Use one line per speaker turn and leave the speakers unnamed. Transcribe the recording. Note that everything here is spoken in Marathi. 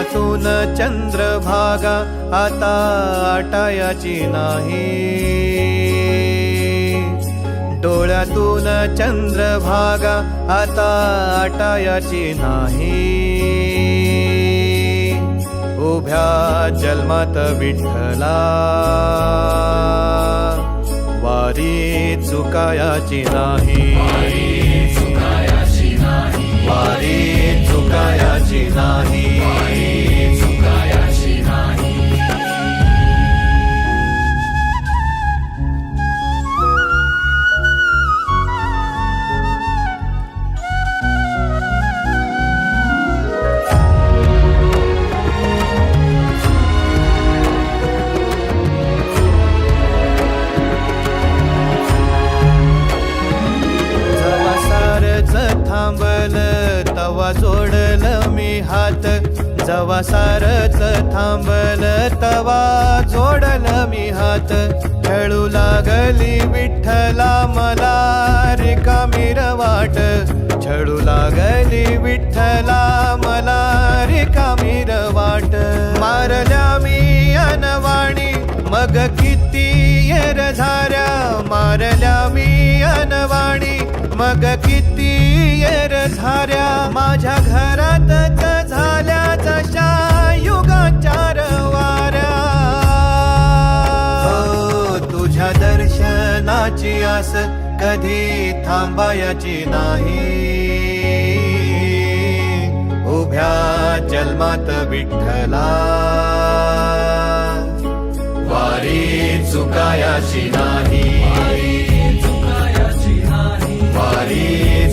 डोळ्यातून चंद्रभागा आता आटायाची नाही, डोळ्यातून चंद्रभागा आता आटायाची नाही. उभ्या जन्मात विठ्ठला वारी चुकायाची नाही, वारी चुकायाची नाही. थांबल तवा जोडल मी हात, जवा सारच थांबल तवा जोडल मी हात. खेळू लागली विठ्ठला मला रिकामी वाट, छळू लागली विठ्ठला मला रिकामी वाट. मारल्या मी अनवाणी मग किती येर झाऱ्या, मारल्या मी अनवाणी मग किती येर झाऱ्या. माझ्या घरातच झाल्या जशा युगांच्या वाऱ्या. तुझ्या दर्शनाची आस कधी थांबायची नाही, उभ्या जन्मात विठ्ठला वारी चुकायाची नाही, वारी